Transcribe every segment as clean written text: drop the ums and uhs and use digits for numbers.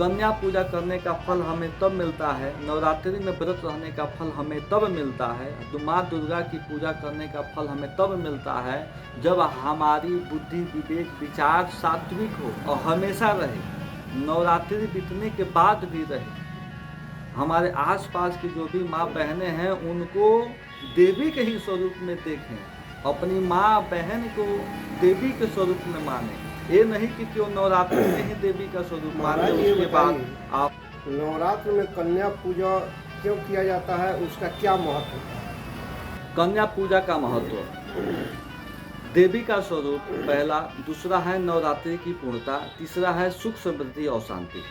कन्या पूजा करने का फल हमें तब मिलता है, नवरात्रि में व्रत रहने का फल हमें तब मिलता है, माँ दुर्गा की पूजा करने का फल हमें तब मिलता है जब हमारी बुद्धि विवेक विचार सात्विक हो और हमेशा रहे, नवरात्रि बीतने के बाद भी रहे। हमारे आसपास की जो भी माँ बहनें हैं उनको देवी के ही स्वरूप में देखें, अपनी माँ बहन को देवी के स्वरूप में माने। ये नहीं कि क्यों नवरात्रि में ही देवी का स्वरूप माने उसके बाद आप नवरात्र में कन्या पूजा क्यों किया जाता है, उसका क्या महत्व है? कन्या पूजा का महत्व, देवी का स्वरूप पहला, दूसरा है नवरात्रि की पूर्णता, तीसरा है सुख समृद्धि और शांति।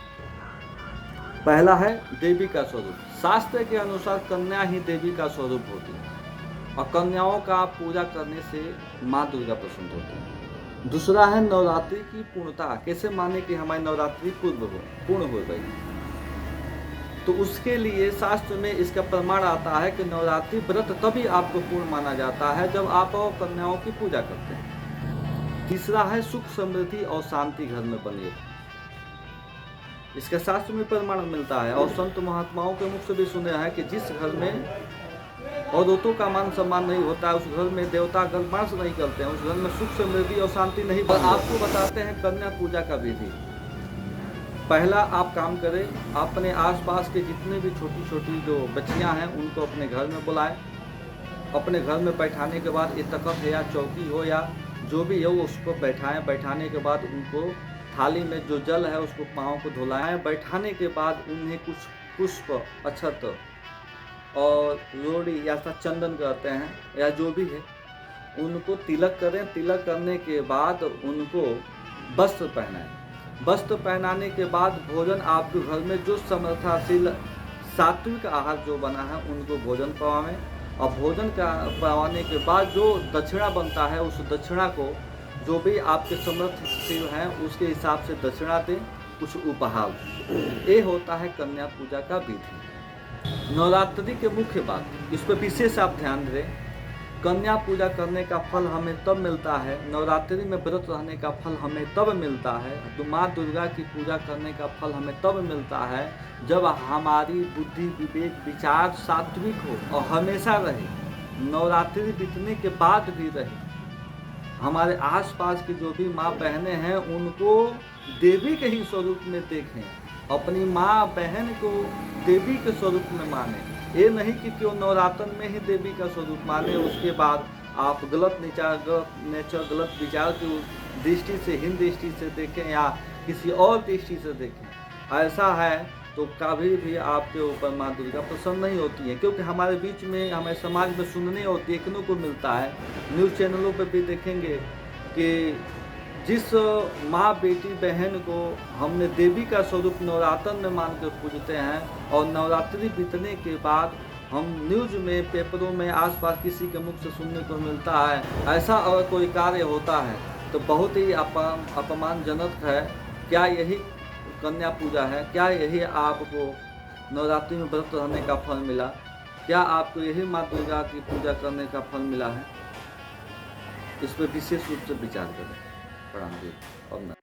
पहला है देवी का स्वरूप। शास्त्र के अनुसार कन्या ही देवी का स्वरूप होती है और कन्याओं का पूजा करने से माँ दुर्गा प्रसन्न होती है। दूसरा है नवरात्रि की पूर्णता, कैसे माने कि हमारी नवरात्रि पूर्ण हो गई, तो उसके लिए शास्त्र में इसका प्रमाण आता है कि नवरात्रि व्रत तभी आपको पूर्ण माना जाता है जब आप कन्याओं की पूजा करते हैं। तीसरा है सुख समृद्धि और शांति घर में बनी, इसका शास्त्र में प्रमाण मिलता है और संत महात्माओं के मुख से भी सुने हैं कि जिस घर में औरतों का मान सम्मान नहीं होता है उस घर में देवता गणमास नहीं करते हैं, उस घर में सुख समृद्धि और शांति नहीं। पर आपको बताते हैं कन्या पूजा का विधि। पहला आप काम करें, अपने आसपास के जितने भी छोटी छोटी जो बच्चियां हैं उनको अपने घर में बुलाएं। अपने घर में बैठाने के बाद ये तखत है या चौकी हो या जो भी हो उसको बैठाएं। बैठाने के बाद उनको थाली में जो जल है उसको पाँव को धुलाएं। बैठाने के बाद उन्हें कुछ पुष्प, अक्षत और रोड़ी या चंदन कहते हैं या जो भी है उनको तिलक करें। तिलक करने के बाद उनको वस्त्र पहनाएं। वस्त्र पहनाने के बाद भोजन आपके घर में जो समर्थाशील सात्विक आहार जो बना है उनको भोजन पवाएं और भोजन का पवाने के बाद जो दक्षिणा बनता है उस दक्षिणा को जो भी आपके समर्थशील हैं उसके हिसाब से दक्षिणा दें, कुछ उपहार। ये होता है कन्या पूजा का विधि। नवरात्रि के मुख्य बात, इस पर विशेष आप ध्यान दें। कन्या पूजा करने का फल हमें तब मिलता है, नवरात्रि में व्रत रहने का फल हमें तब मिलता है, तो माँ दुर्गा की पूजा करने का फल हमें तब मिलता है जब हमारी बुद्धि विवेक विचार सात्विक हो और हमेशा रहे, नवरात्रि बीतने के बाद भी रहे। हमारे आसपास की जो भी माँ बहनें हैं उनको देवी के ही स्वरूप में देखें, अपनी माँ बहन को देवी के स्वरूप में माने। ये नहीं कि क्यों नवरात्र में ही देवी का स्वरूप माने उसके बाद आप गलत गलत विचार की दृष्टि से, हीन दृष्टि से देखें या किसी और दृष्टि से देखें। ऐसा है तो कभी भी आपके ऊपर माँ दुर्गा प्रसन्न नहीं होती है, क्योंकि हमारे बीच में, हमारे समाज में सुनने और देखने को मिलता है, न्यूज़ चैनलों पर भी देखेंगे कि जिस माँ बेटी बहन को हमने देवी का स्वरूप नवरात्र में मानकर पूजते हैं और नवरात्रि बीतने के बाद हम न्यूज़ में, पेपरों में, आसपास किसी के मुख से सुनने को मिलता है, ऐसा अगर कोई कार्य होता है तो बहुत ही अपमानजनक है। क्या यही कन्या पूजा है? क्या यही आपको नवरात्रि में व्रत रहने का फल मिला? क्या आपको यही माँ दुर्गा की पूजा करने का फल मिला है? इस पर विशेष रूप से विचार करें। प्रणाम जी।